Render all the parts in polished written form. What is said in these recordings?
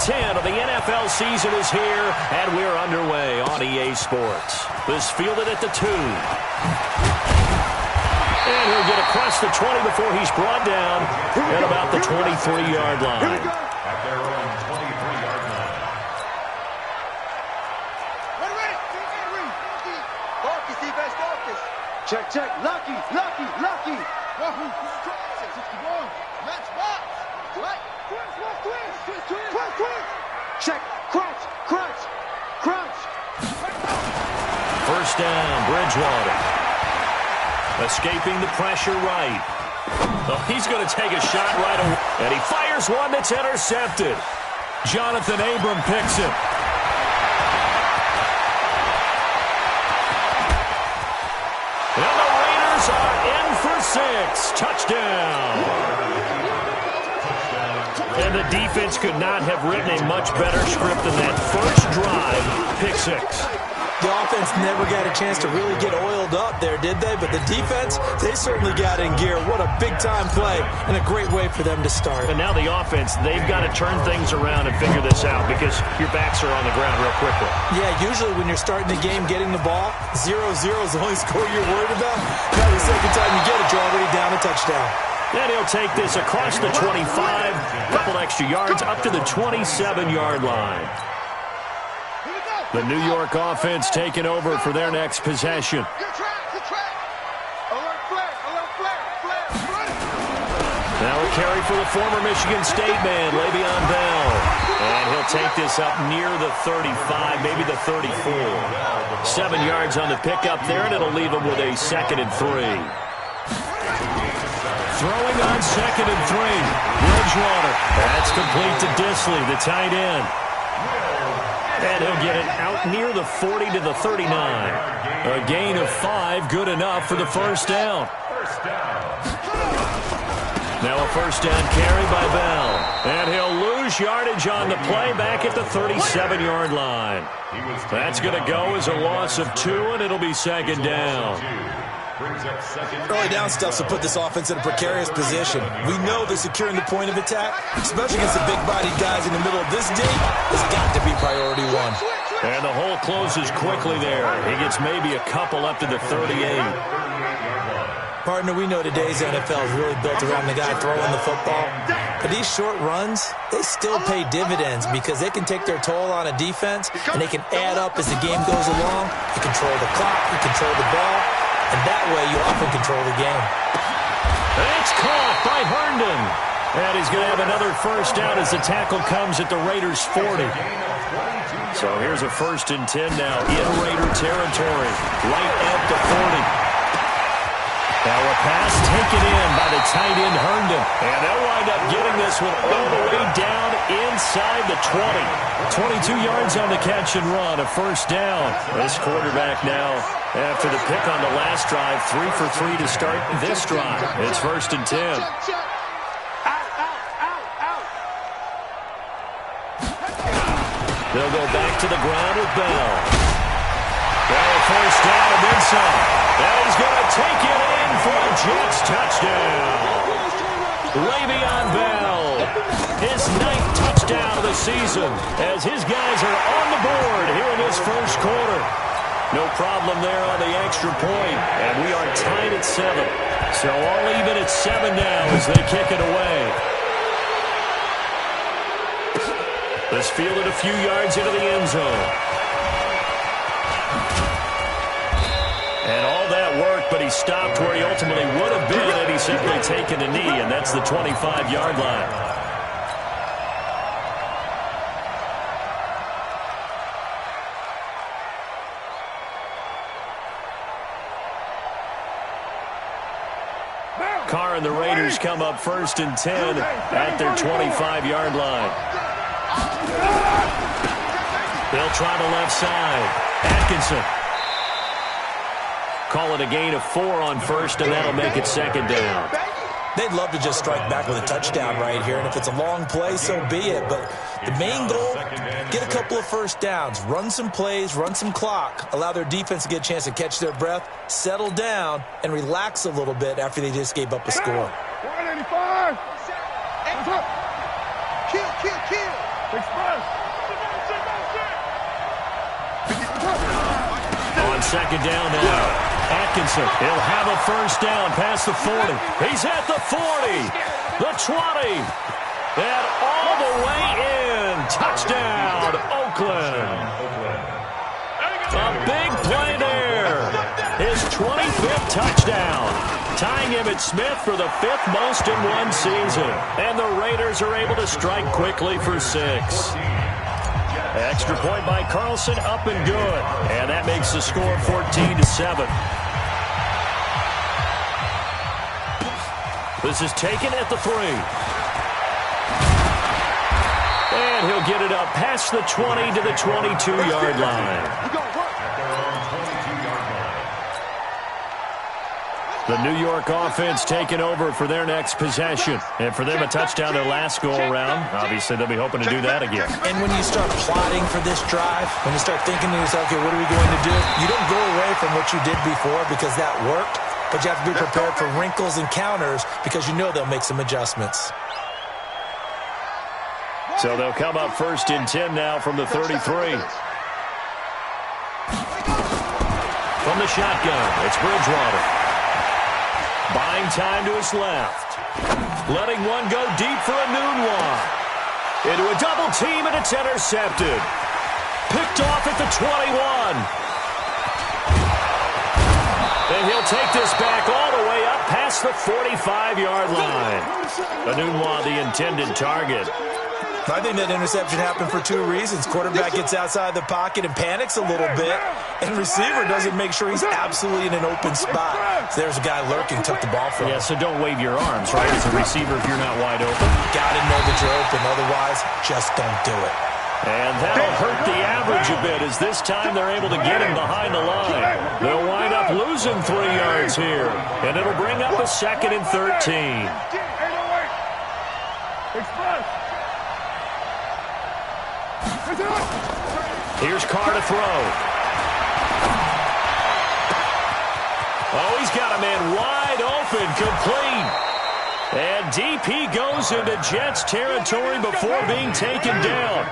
10 of the NFL season is here, and we're underway on EA Sports. This fielded at the 2. And he'll get across the 20 before he's brought down at about the 23-yard line. At their own 23-yard line. Focus, defense, focus. Check, check. Lucky. Match box. Twist. Check. Crunch. First down, Bridgewater. Escaping the pressure right. Oh, he's going to take a shot right away. And he fires one that's intercepted. Jonathan Abram picks it. And the Raiders are in for 6. Touchdown. And the defense could not have written a much better script than that first drive. Pick 6. The offense never got a chance to really get oiled up there, did they? But the defense, they certainly got in gear. What a big-time play and a great way for them to start. And now the offense, they've got to turn things around and figure this out because your backs are on the ground real quickly. Yeah, usually when you're starting the game, getting the ball, 0-0 is the only score you're worried about. Now the second time you get it, you're already down a touchdown. Then he'll take this across the 25, a couple extra yards up to the 27-yard line. The New York offense taking over for their next possession. Now a carry for the former Michigan State man, Le'Veon Bell. And he'll take this up near the 35, maybe the 34. 7 yards on the pickup there, and it'll leave him with a 2nd and 3. Throwing on 2nd and 3. Bridgewater. That's complete to Disley, the tight end. And he'll get it out near the 40 to the 39. A gain of 5, good enough for the first down. Now a first down carry by Bell. And he'll lose yardage on the play back at the 37-yard line. That's going to go as a loss of 2, and it'll be 2nd down. Early down stuff to put this offense in a precarious position. We know that securing the point of attack, especially against the big-bodied guys in the middle of this deep, has got to be priority 1. And the hole closes quickly there. He gets maybe a couple up to the 38. Partner, we know today's NFL is really built around the guy throwing the football. But these short runs, they still pay dividends because they can take their toll on a defense, and they can add up as the game goes along. You control the clock, you control the ball, and that way you often control the game. It's caught by Herndon. And he's going to have another first down as the tackle comes at the Raiders' 40. So here's a 1st and 10 now in Raider territory. Right at the 40. Now a pass taken in by the tight end Herndon. And they'll wind up getting this one all the way down inside the 20. 22 yards on the catch and run, a first down. This quarterback now, after the pick on the last drive, 3 for 3 to start this drive. It's 1st and 10. They'll go back to the ground with Bell. Bell first down and then some. And he's going to take it in for a Jets touchdown. Le'Veon Bell, his 9th touchdown of the season, as his guys are on the board here in this first quarter. No problem there on the extra point, and we are tied at 7. So all even at 7 now as they kick it away. This fielded a few yards into the end zone. And all that work, but he stopped where he ultimately would have been had he simply taken a knee, and that's the 25-yard line. Carr and the Raiders come up 1st and 10 at their 25-yard line. They'll try the left side. Atkinson. Call it a gain of 4 on 1st, and that'll make it 2nd down. They'd love to just strike back with a touchdown right here, and if it's a long play, so be it. But the main goal, get a couple of first downs, run some plays, run some clock, allow their defense to get a chance to catch their breath, settle down, and relax a little bit after they just gave up a score. 185. Kill. On second down now, Atkinson, he'll have a first down past the 40. He's at the 40, the 20, and all the way in. Touchdown, Oakland. A big play there. His 25th touchdown, tying Emmitt Smith for the 5th most in one season. And the Raiders are able to strike quickly for 6. Extra point by Carlson, up and good. And that makes the score 14-7. This is taken at the 3. And he'll get it up past the 20 to the 22-yard line. The New York offense taking over for their next possession. And for them, a touchdown their last go-around. Obviously, they'll be hoping to do that again. And when you start plotting for this drive, when you start thinking to yourself, okay, what are we going to do? You don't go away from what you did before because that worked, but you have to be prepared for wrinkles and counters because you know they'll make some adjustments. So they'll come up first and 10 now from the 33. From the shotgun, it's Bridgewater. Buying time to his left. Letting one go deep for a noon one. Into a double team, and it's intercepted. Picked off at the 21. And he'll take this back all the way up past the 45-yard line. Anunwa, the intended target. I think that interception happened for 2 reasons. Quarterback gets outside the pocket and panics a little bit, and receiver doesn't make sure he's absolutely in an open spot. So there's a guy lurking, took the ball from him. Yeah, so don't wave your arms, right, as a receiver if you're not wide open. Got to know that you're open. Otherwise, just don't do it. And that'll hurt the average a bit as this time they're able to get him behind the line. They'll wind up losing 3 yards here, and it'll bring up a 2nd and 13. Here's Carr to throw. Oh, he's got a man wide open, complete. And DP goes into Jets territory before being taken down.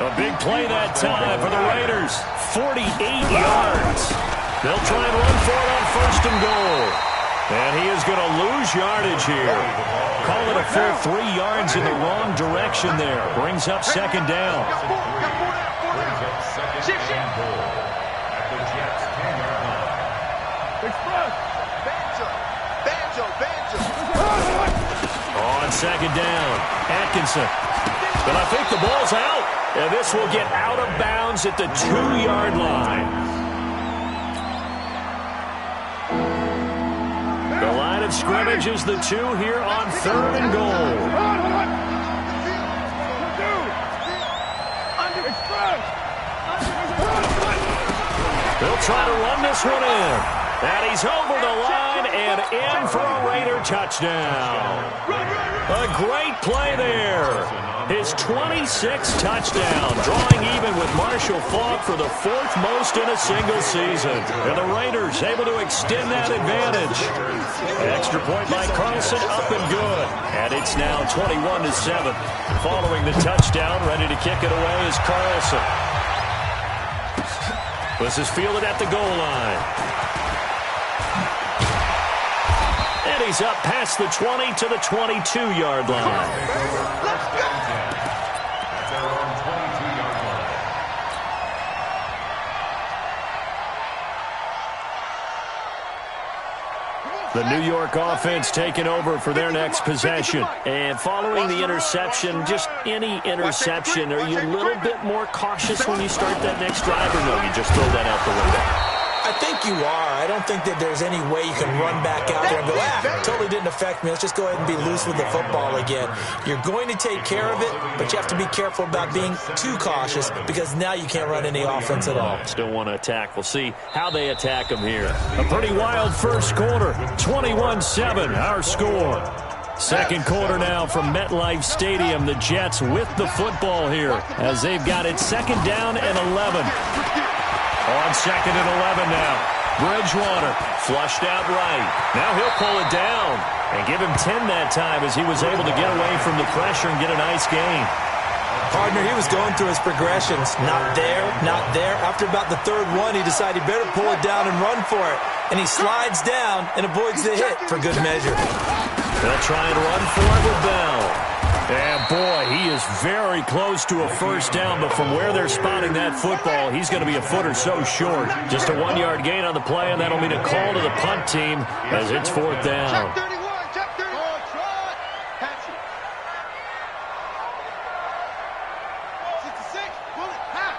A big play that time for the Raiders. 48 yards. They'll try and run for it on 1st and goal. And he is going to lose yardage here. Call it a full 3 yards in the wrong direction there. Brings up 2nd down. On 2nd down, Atkinson. But I think the ball's out. And this will get out of bounds at the 2-yard line. The line of scrimmage is the 2 here on 3rd and goal. They'll try to run this one in. And he's over the line and in for a Raider touchdown. A great play there. His 26th touchdown, drawing even with Marshall Faulk for the 4th most in a single season. And the Raiders able to extend that advantage. Extra point by Carlson, up and good. And it's now 21-7. Following the touchdown, ready to kick it away is Carlson. This is fielded at the goal line. And he's up past the 20 to the 22-yard line. The New York offense taking over for their next possession. And following the interception, just any interception, are you a little bit more cautious when you start that next drive, or no, you just throw that out the window? I think you are. I don't think that there's any way you can run back out there and go, totally didn't affect me. Let's just go ahead and be loose with the football again. You're going to take care of it, but you have to be careful about being too cautious because now you can't run any offense at all. Still want to attack. We'll see how they attack them here. A pretty wild first quarter. 21-7, our score. Second quarter now from MetLife Stadium. The Jets with the football here as they've got it 2nd down and 11. On 2nd and 11 now. Bridgewater flushed out right. Now he'll pull it down and give him 10 that time as he was able to get away from the pressure and get a nice gain. Partner, he was going through his progressions. Not there, not there. After about the third one, he decided he better pull it down and run for it. And he slides down and avoids the hit for good measure. They'll try and run for it with Bell. And boy, he is very close to a first down, but from where they're spotting that football, he's going to be a foot or so short. Just a 1-yard gain on the play, and that'll mean a call to the punt team as it's fourth down. Check 31, check 31. Pass it. 66, bullet, half.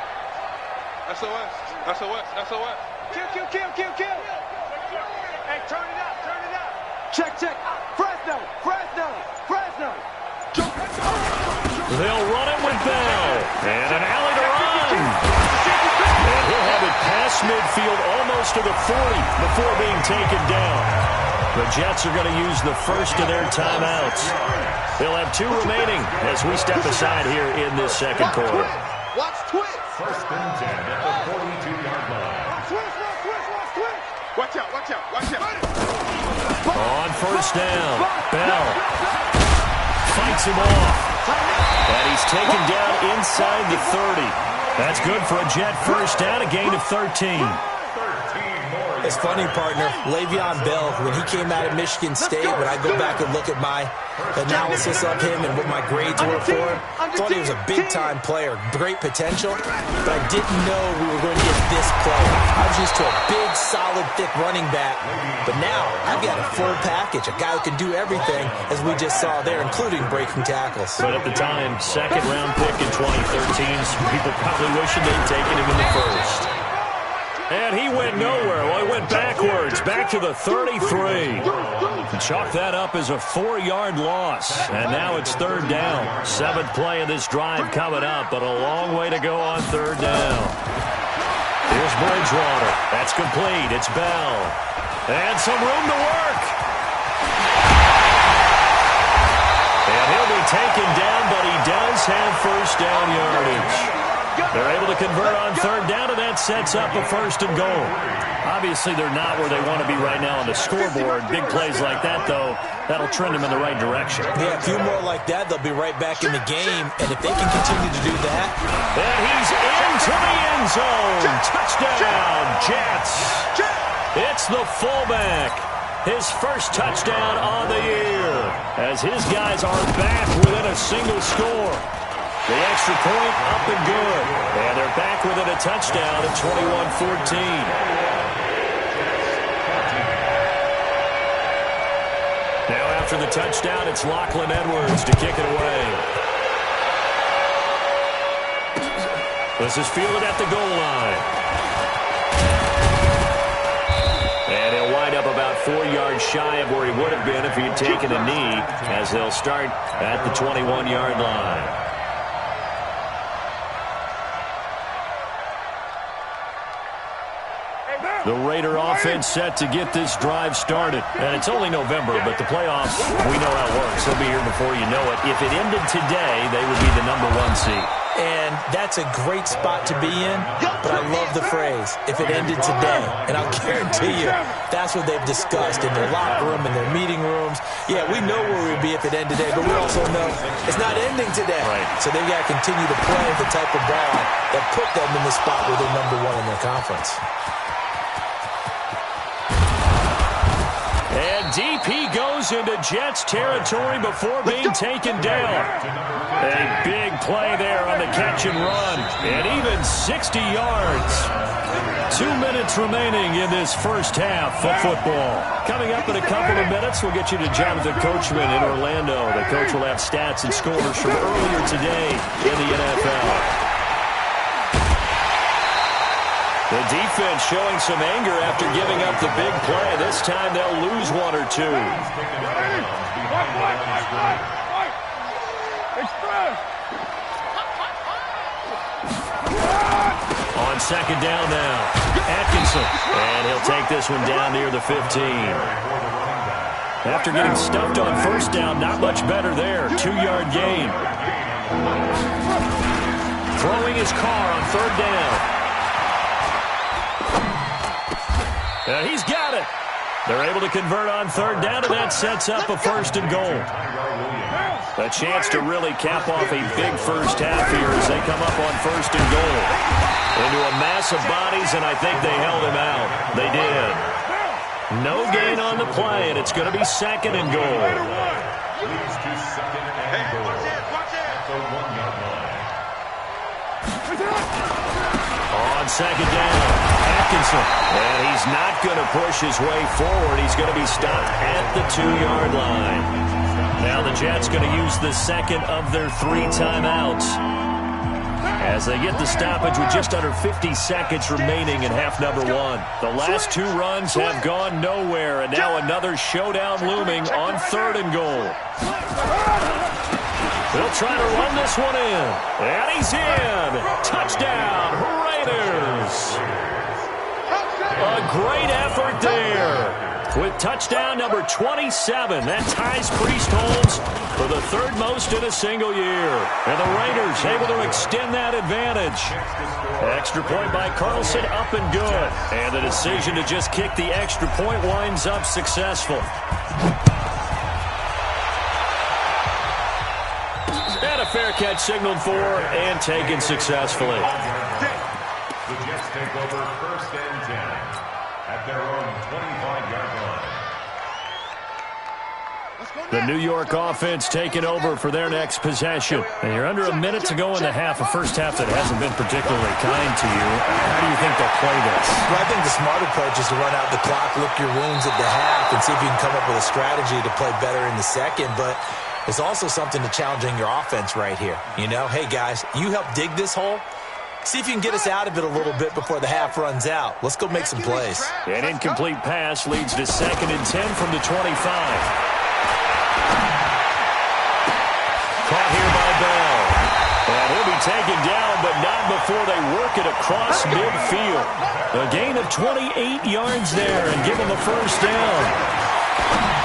SOS, SOS, SOS. Kill. Hey, turn it up. Check. Fresno. They'll run it with Bell. And an alley to run. And he'll have it past midfield almost to the 40 before being taken down. The Jets are going to use the first of their timeouts. They'll have 2 remaining as we step aside here in this second quarter. Watch twist. First and 10 at the 42-yard line. Twist. Watch out. On first down, Bell fights him off. And he's taken down inside the 30. That's good for a Jet first down, a gain of 13. It's funny, partner. Le'Veon Bell, when he came out of Michigan State, when I go back and look at my analysis of him and what my grades were for him, I thought he was a big-time player, great potential, but I didn't know we were going to get this player. I was used to a big, solid, thick running back, but now I've got a full package, a guy who can do everything, as we just saw there, including breaking tackles. But at the time, second-round pick in 2013, some people probably wishing they'd taken him in the first. And he went nowhere. Well, he went backwards, back to the 33. Chalk that up as a 4-yard loss. And now it's third down. 7th play of this drive coming up, but a long way to go on third down. Here's Bridgewater. That's complete. It's Bell. And some room to work. And he'll be taken down, but he does have first down yardage. They're able to convert on third down, and that sets up a first and goal. Obviously, they're not where they want to be right now on the scoreboard. Big plays like that, though, that'll trend them in the right direction. Yeah, a few more like that, they'll be right back in the game. And if they can continue to do that. And he's into the end zone. Touchdown, Jets. It's the fullback. His first touchdown on the year, as his guys are back within a single score. The extra point up and good. And they're back within a touchdown at 21-14. Now after the touchdown, it's Lachlan Edwards to kick it away. This is fielded at the goal line. And he'll wind up about 4 yards shy of where he would have been if he had taken a knee, as they'll start at the 21-yard line. The Raider offense set to get this drive started. And it's only November, but the playoffs, we know how it works. They'll be here before you know it. If it ended today, they would be the number 1 seed. And that's a great spot to be in, but I love the phrase, if it ended today. And I'll guarantee you, that's what they've discussed in their locker room, in their meeting rooms. Yeah, we know where we'd be if it ended today, but we also know it's not ending today. Right. So they've got to continue to play the type of ball that put them in the spot where they're number 1 in their conference. And deep he goes into Jets territory before being taken down. A big play there on the catch and run. And even 60 yards. 2 minutes remaining in this first half of football. Coming up in a couple of minutes, we'll get you to Jonathan Coachman in Orlando. The coach will have stats and scores from earlier today in the NFL. The defense showing some anger after giving up the big play. This time they'll lose 1 or 2. On second down now, Atkinson. And he'll take this one down near the 15. After getting stuffed on first down, not much better there. 2-yard gain. Throwing his car on third down. And he's got it. They're able to convert on third down, and that sets up a first and goal. A chance to really cap off a big first half here as they come up on 1st and goal. Into a mass of bodies, and I think they held him out. They did. No gain on the play, and it's going to be 2nd and goal. Leads to 2nd and goal at the 1-yard line. On 2nd down, Atkinson. And he's not going to push his way forward. He's going to be stopped at the 2-yard line. Now the Jets going to use the 2nd of their 3 timeouts, as they get the stoppage with just under 50 seconds remaining in half number 1. The last 2 runs have gone nowhere, and now another showdown looming on 3rd and goal. They'll try to run this one in, and he's in. Touchdown, Raiders. A great effort there. With touchdown number 27, that ties Priest Holmes for the 3rd most in a single year. And the Raiders able to extend that advantage. Extra point by Carlson, up and good. And the decision to just kick the extra point winds up successful. And a fair catch signaled for and taken successfully. The Jets take over 1st and 10 at their own 25-yard line. The New York offense taking over for their next possession. And you're under a minute to go in the half, a first half that hasn't been particularly kind to you. How do you think they'll play this? Well, I think the smart approach is to run out the clock, lick your wounds at the half, and see if you can come up with a strategy to play better in the 2nd. But it's also something to challenging your offense right here. You know, hey, guys, you help dig this hole. See if you can get us out of it a little bit before the half runs out. Let's go make some plays. An incomplete pass leads to 2nd and 10 from the 25. Caught here by Bell. And he'll be taken down, but not before they work it across midfield. A gain of 28 yards there and give him a first down.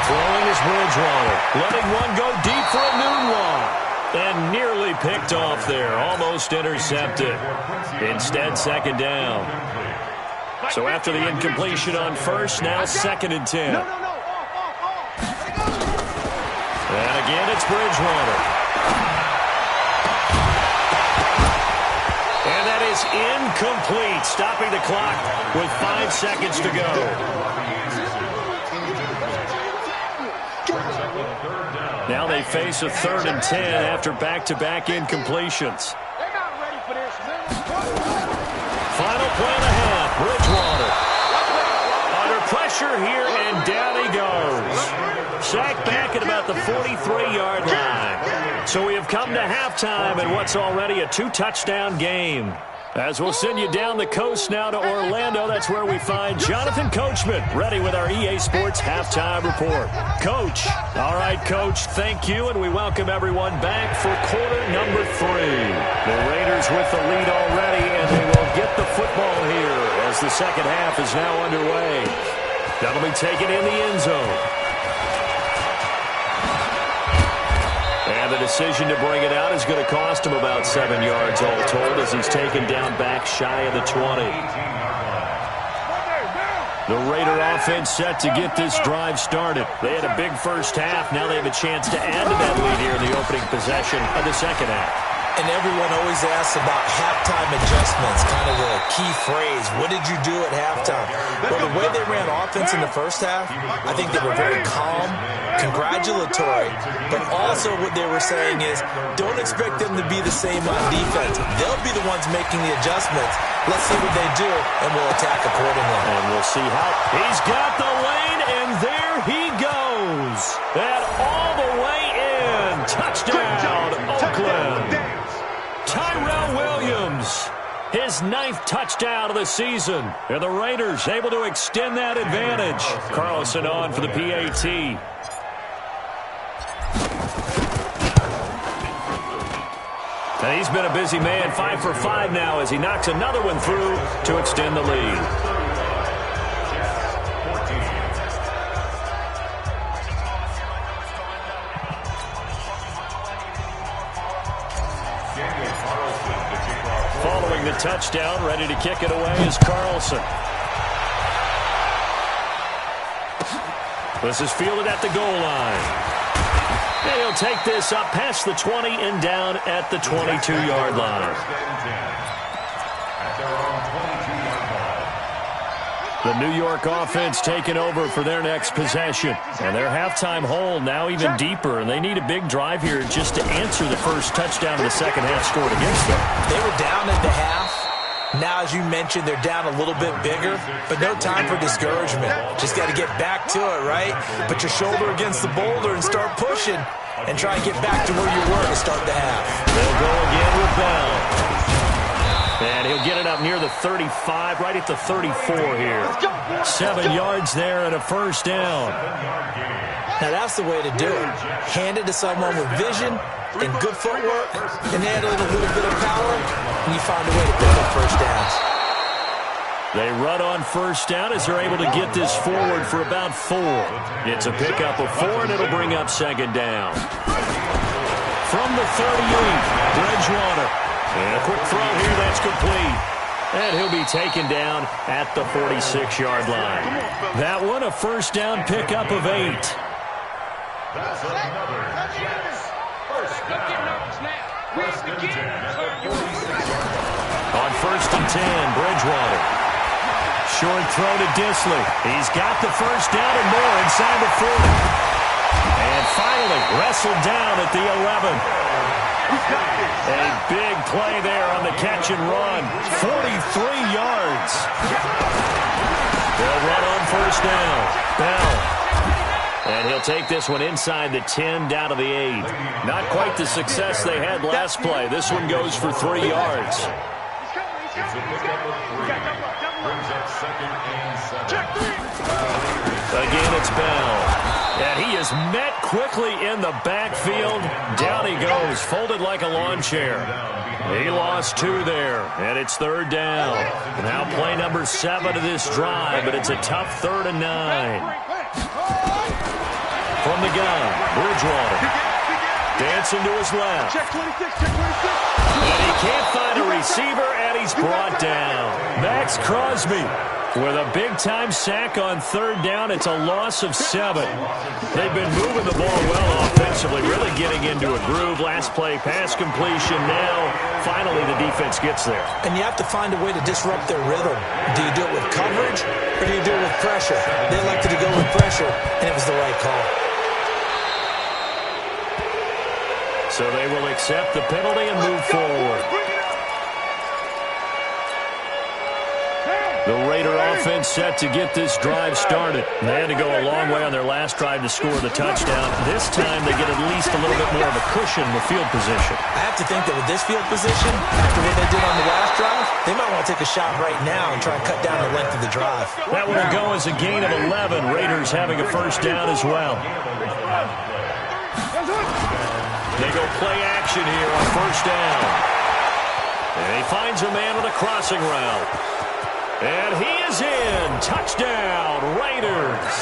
Throwing is Bridgewater. Letting one go deep for a moonwalk. And nearly picked off there. Almost intercepted. Instead, 2nd down. So after the incompletion on 1st, now 2nd and 10. And again, it's Bridgewater. And that is incomplete, stopping the clock with 5 seconds to go. Now they face a 3rd and 10 after back-to-back incompletions. Final play and a half, Bridgewater. Under pressure here, and down he goes. Sacked back at about the 43-yard line. So we have come to halftime in what's already a 2-touchdown game. As we'll send you down the coast now to Orlando, that's where we find Jonathan Coachman, ready with our EA Sports Halftime Report. Coach. All right, Coach, thank you, and we welcome everyone back for quarter number 3. The Raiders with the lead already, and they will get the football here as the 2nd half is now underway. That'll be taken in the end zone. And the decision to bring it out is going to cost him about 7 yards all told, as he's taken down back shy of the 20. The Raider offense set to get this drive started. They had a big first half. Now they have a chance to add to that lead here in the opening possession of the 2nd half. And everyone always asks about halftime adjustments, kind of the key phrase. What did you do at halftime? Well, the way they ran offense in the first half, I think they were very calm, congratulatory, but also what they were saying is, don't expect them to be the same on defense. They'll be the ones making the adjustments. Let's see what they do, and we'll attack accordingly. And we'll see how. He's got the lane, and there he goes. And all the way in. Touchdown, Oakland. Tyrell Williams, his 9th touchdown of the season. And the Raiders able to extend that advantage. Carlson on for the PAT. And he's been a busy man, 5 for 5 now as he knocks another one through to extend the lead. Following the touchdown, ready to kick it away is Carlson. This is fielded at the goal line. And he'll take this up past the 20 and down at the 22-yard line. The New York offense taking over for their next possession. And their halftime hole now even deeper, and they need a big drive here just to answer the first touchdown of the second half scored against them. They were down at the half. Now, as you mentioned, they're down a little bit bigger, but no time for discouragement. Just got to get back to it, right? Put your shoulder against the boulder and start pushing, and try and get back to where you were to start the half. They'll go again with Bell. And he'll get it up near the 35, right at the 34 here. 7 yards there and a first down. Now, that's the way to do it. Hand it to someone with vision and good footwork, and add a little bit of power, and you find a way to pick up first downs. They run on first down as they're able to get this forward for about 4. It's a pickup of 4, and it'll bring up second down. From the 38, Bridgewater. And a quick throw here, that's complete. And he'll be taken down at the 46-yard line. That one, a first down pickup of 8. That's another Jets first down. On first and 10, Bridgewater. Short throw to Disley. He's got the first down and more inside the 40. And finally wrestled down at the 11. A big play there on the catch and run. 43 yards. They'll run on first down. Bell. And he'll take this one inside the 10, down to the 8. Not quite the success they had last play. This one goes for 3 yards. It's a pickup of 3. Brings up second and 7. Again, it's Bell. And he is met quickly in the backfield. Down he goes, folded like a lawn chair. He lost 2 there, and it's third down. Now play number 7 of this drive, but it's a tough 3rd and 9. From the gun, Bridgewater. Dancing to his left. Check 26, check 26. And he can't find a receiver, and he's brought down. Max Crosby with a big-time sack on third down. It's a loss of 7. They've been moving the ball well offensively, really getting into a groove. Last play, pass completion. Now, finally, the defense gets there. And you have to find a way to disrupt their rhythm. Do you do it with coverage, or do you do it with pressure? They elected to go with pressure, and it was the right call. So they will accept the penalty and move forward. The Raider offense set to get this drive started. They had to go a long way on their last drive to score the touchdown. This time they get at least a little bit more of a cushion in the field position. I have to think that with this field position, after what they did on the last drive, they might want to take a shot right now and try and cut down the length of the drive. That will go as a gain of 11. Raiders having a first down as well. They go play action here on first down. And he finds a man with a crossing route. And he is in. Touchdown, Raiders.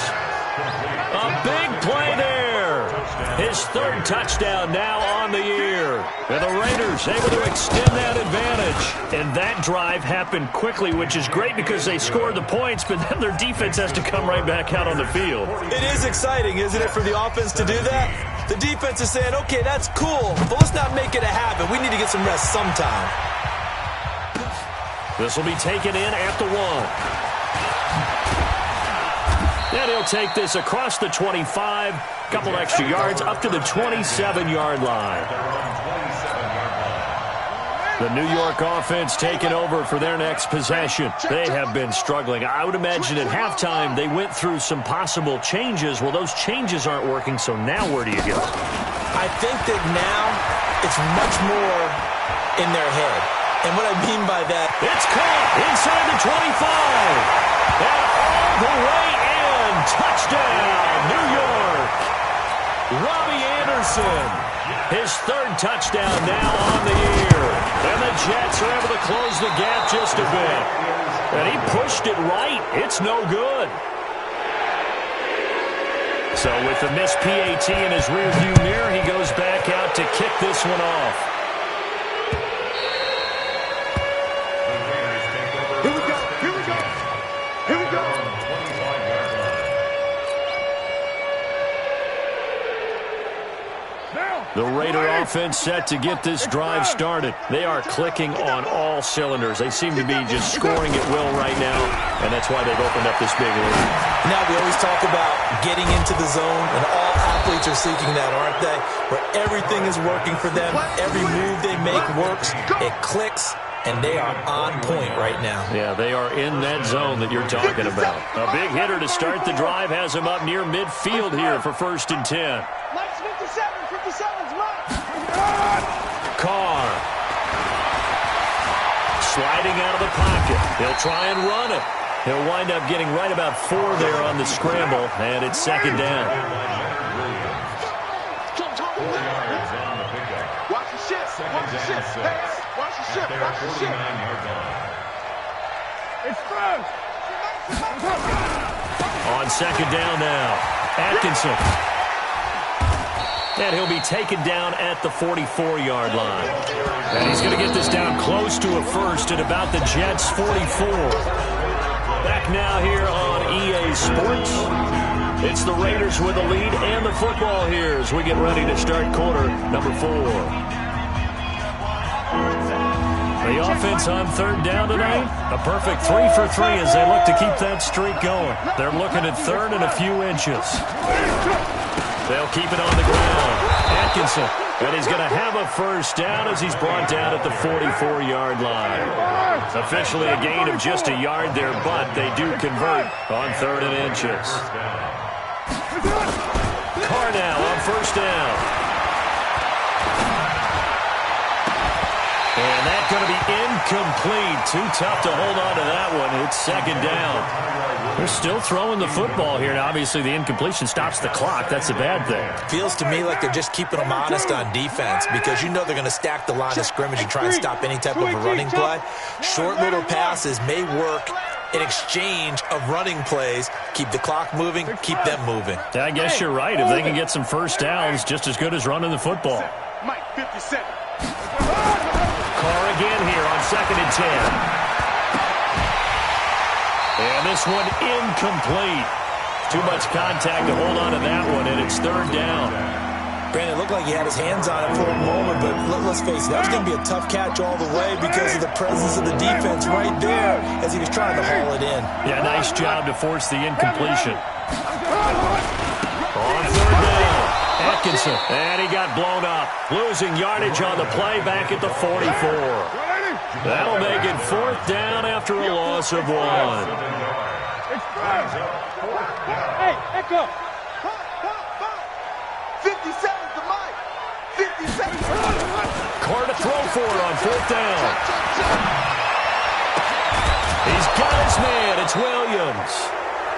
A big play there. His 3rd touchdown now on the year. And the Raiders able to extend that advantage. And that drive happened quickly, which is great because they scored the points, but then their defense has to come right back out on the field. It is exciting, isn't it, for the offense to do that? The defense is saying, okay, that's cool, but let's not make it a habit. We need to get some rest sometime. This will be taken in at the 1. Then he'll take this across the 25, couple extra yards, up to the 27-yard line. The New York offense taking over for their next possession. They have been struggling. I would imagine at halftime they went through some possible changes. Well, those changes aren't working, so now where do you go? I think that now it's much more in their head. And what I mean by that, it's caught inside the 25. And all the way in. Touchdown, New York. Robbie Anderson. His 3rd touchdown now on the year. And the Jets are able to close the gap just a bit. And he pushed it right. It's no good. So with the missed PAT in his rearview mirror, he goes back out to kick this one off. Here we go, here we go, here we go. offense set to get this drive started. They are clicking on all cylinders. They seem to be just scoring at will right now, and that's why they've opened up this big lead. Now, we always talk about getting into the zone, and all athletes are seeking that, aren't they? Where everything is working for them, every move they make works, it clicks, and they are on point right now. Yeah, they are in that zone that you're talking about. A big hitter to start the drive has him up near midfield here for 1st and 10. Mike's 57. 57's Mike. Carr. Sliding out of the pocket. He'll try and run it. He'll wind up getting right about 4 there on the scramble, and it's 2nd down. Watch the shit. Watch the shit. Watch the shit. Watch the shit. It's first. On 2nd down now, Atkinson. And he'll be taken down at the 44-yard line. And he's going to get this down close to a first at about the Jets' 44. Back now here on EA Sports. It's the Raiders with the lead and the football here as we get ready to start quarter number 4. The offense on 3rd down tonight, a perfect 3 for 3 as they look to keep that streak going. They're looking at 3rd and a few inches. They'll keep it on the ground. Atkinson, and he's going to have a 1st down as he's brought down at the 44-yard line. Officially a gain of just a yard there, but they do convert on 3rd and inches. Carr now on 1st down. And that's going to be incomplete. Too tough to hold on to that one. It's 2nd down. They're still throwing the football here. Now, obviously, the incompletion stops the clock. That's a bad thing. Feels to me like they're just keeping them honest on defense because you know they're going to stack the line of scrimmage and try and stop any type of a running play. Short little passes may work in exchange of running plays. Keep the clock moving, keep them moving. I guess you're right. If they can get some 1st downs, just as good as running the football. Mike, 57. Carr again here on 2nd and 10. And this one incomplete. Too much contact to hold on to that one, and it's 3rd down. Brandon, it looked like he had his hands on it for a moment, but let's face it, that was going to be a tough catch all the way because of the presence of the defense right there as he was trying to haul it in. Yeah, nice job to force the incompletion. On 3rd down, Atkinson, and he got blown up. Losing yardage on the play back at the 44. That'll make it 4th down after a loss of 1. Hey, Echo. 57's the Mike. 57's the Mike. Carr to throw for it on 4th down. He's got his man. It's Williams.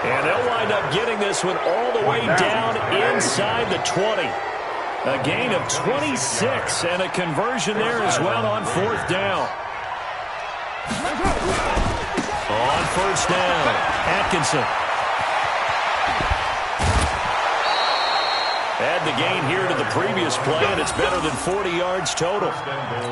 And they'll wind up getting this one all the way down inside the 20. A gain of 26 and a conversion there as well on 4th down. On 1st down, Atkinson. Add the gain here to the previous play, and it's better than 40 yards total.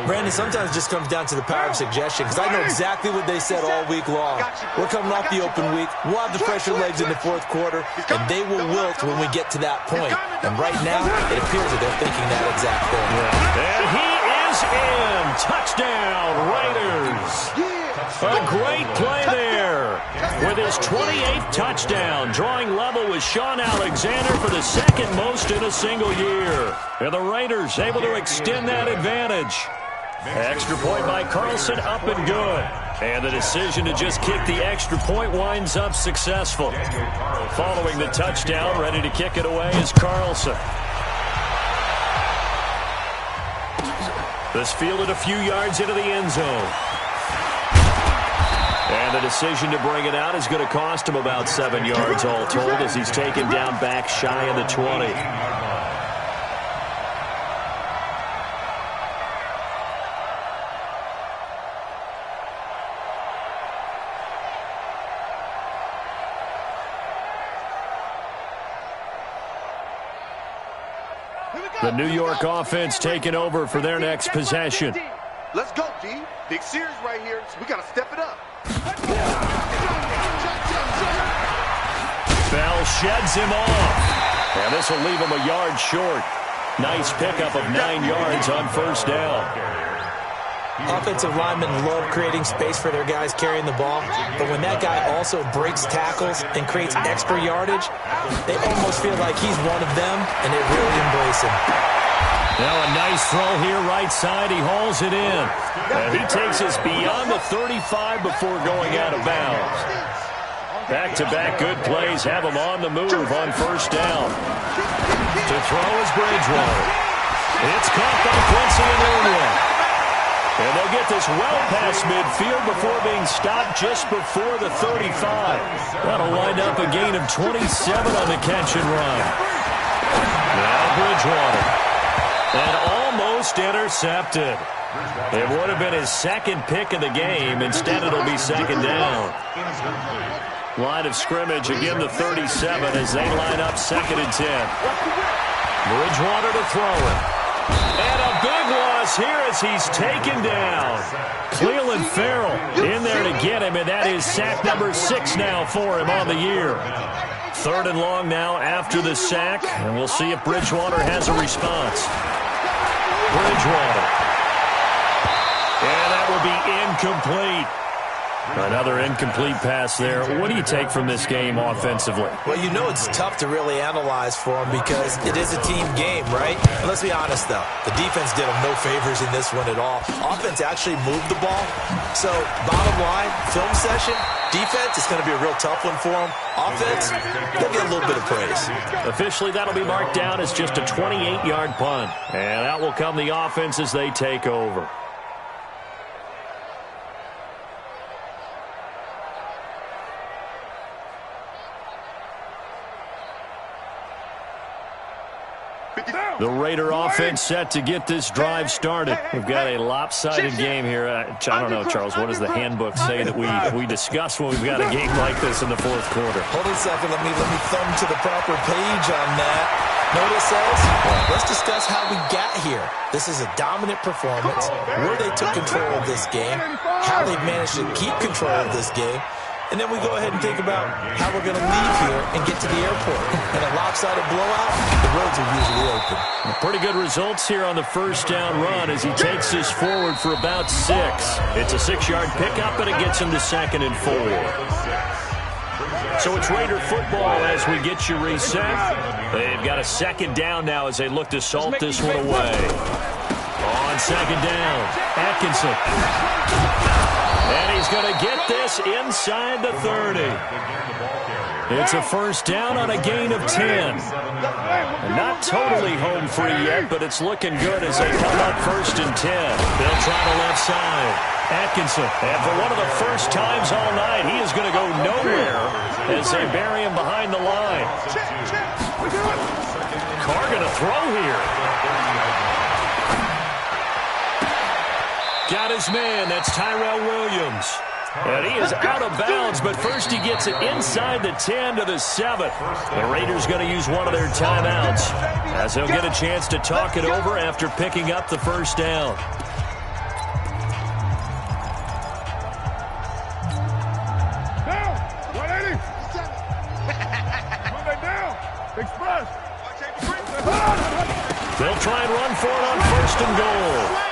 Brandon, sometimes it just comes down to the power of suggestion, because I know exactly what they said all week long. We're coming off the open week. We'll have the fresher legs in the 4th quarter, and they will wilt when we get to that point. And right now, it appears that they're thinking that exact thing. Yeah. And he is in. Touchdown, Raiders. A great play there with his 28th touchdown, drawing level with Sean Alexander for the 2nd most in a single year. And the Raiders able to extend that advantage. Extra point by Carlson, up and good. And the decision to just kick the extra point winds up successful. Following the touchdown, ready to kick it away is Carlson. This fielded a few yards into the end zone. And the decision to bring it out is going to cost him about 7 yards all told as he's taken down back shy of the 20. The New York offense taking over for their next possession. Let's go, D. Big series right here, so we got to step it up. Bell sheds him off. And this will leave him a yard short. Nice pickup of 9 yards on first down. Offensive linemen love creating space for their guys carrying the ball, but when that guy also breaks tackles and creates extra yardage, they almost feel like he's one of them, and they really embrace him. Now a nice throw here right side. He hauls it in. And he takes us beyond the 35 before going out of bounds. Back-to-back good plays have him on the move on first down. To throw is Bridgewater. It's caught by Quincy and Irwin. And they'll get this well past midfield before being stopped just before the 35. That'll wind up a gain of 27 on the catch and run. Now Bridgewater. And almost intercepted. It would have been his second pick of the game. Instead, it'll be second down. Line of scrimmage, again the 37 as they line up 2nd and 10. Bridgewater to throw it. And a big loss here as he's taken down. Cleveland Farrell in there to get him, and that is sack number 6 now for him on the year. 3rd and long now after the sack, and we'll see if Bridgewater has a response. Bridgewater. And that will be incomplete. Another incomplete pass there. What do you take from this game offensively? Well, you know it's tough to really analyze for them because it is a team game, right? And let's be honest, though. The defense did them no favors in this one at all. Offense actually moved the ball. So, bottom line, film session, defense, it's going to be a real tough one for them. Offense, they'll get a little bit of praise. Officially, that'll be marked down as just a 28-yard punt. And out will come the offense as they take over. The Raider offense set to get this drive started. We've got a lopsided game here. I don't know, Charles, what does the handbook say that we discuss when we've got a game like this in the 4th quarter? Hold on a second. Let me thumb to the proper page on that. Notice says, let's discuss how we got here. This is a dominant performance, where they took control of this game, how they've managed to keep control of this game, and then we go ahead and think about how we're going to leave here and get to the airport. In a lopsided blowout, the roads are usually open. Pretty good results here on the first down run as he takes this forward for about 6. It's a 6-yard pickup, and it gets him to 2nd and 4. So it's Raider football as we get you reset. They've got a 2nd down now as they look to salt this one away. On 2nd down, Atkinson. And he's going to get this inside the 30. It's a first down on a gain of 10. And not totally home free yet, but it's looking good as they come up 1st and 10. They'll try the left side. Atkinson, and for one of the first times all night, he is going to go nowhere as they bury him behind the line. Carr going to throw here. Got his man. That's Tyrell Williams. And he is out of bounds, but first he gets it inside the 10 to the 7. The Raiders going to use one of their timeouts as they'll get a chance to talk it over after picking up the first down. They'll try and run for it on 1st and goal.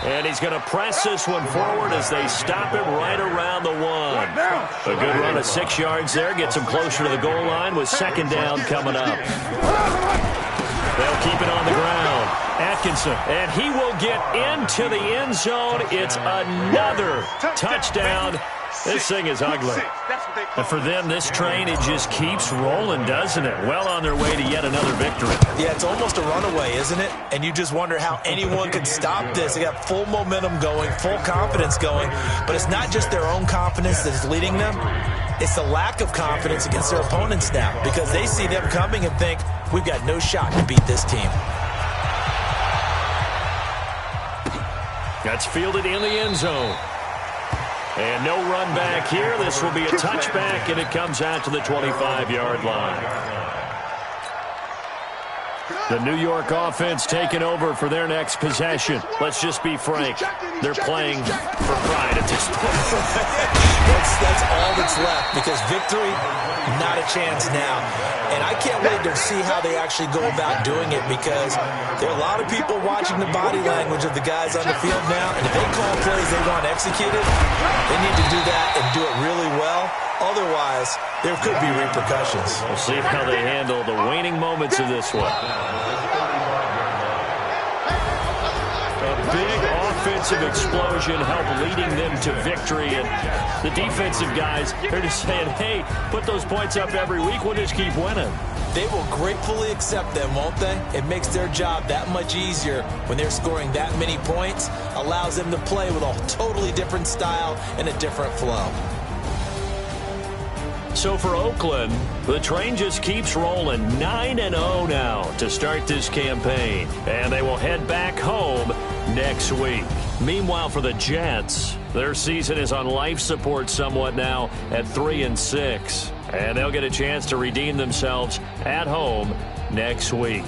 And he's going to press this one forward as they stop him right around the 1. A good run of 6 yards there. Gets him closer to the goal line with 2nd down coming up. They'll keep it on the ground. Atkinson, and he will get into the end zone. It's another touchdown. This thing is ugly. And for them, this train, it just keeps rolling, doesn't it? Well on their way to yet another victory. Yeah, it's almost a runaway, isn't it? And you just wonder how anyone could stop this. They got full momentum going, full confidence going. But it's not just their own confidence that's leading them. It's the lack of confidence against their opponents now because they see them coming and think, we've got no shot to beat this team. That's fielded in the end zone. And no run back here. This will be a touchback, and it comes out to the 25-yard line. The New York offense taking over for their next possession. Let's just be frank. They're playing for pride at this point. That's all that's left, because victory, not a chance now. And I can't wait to see how they actually go about doing it, because there are a lot of people watching the body language of the guys on the field now, and if they call plays they want executed, they need to do that and do it really well. Otherwise, there could be repercussions. We'll see how they handle the waning moments of this one. A big offensive explosion helped leading them to victory. And the defensive guys, they're just saying, hey, put those points up every week. We'll just keep winning. They will gratefully accept them, won't they? It makes their job that much easier when they're scoring that many points. Allows them to play with a totally different style and a different flow. So for Oakland, the train just keeps rolling. 9-0 now to start this campaign. And they will head back home next week. Meanwhile, for the Jets, their season is on life support somewhat now at 3-6. And they'll get a chance to redeem themselves at home next week.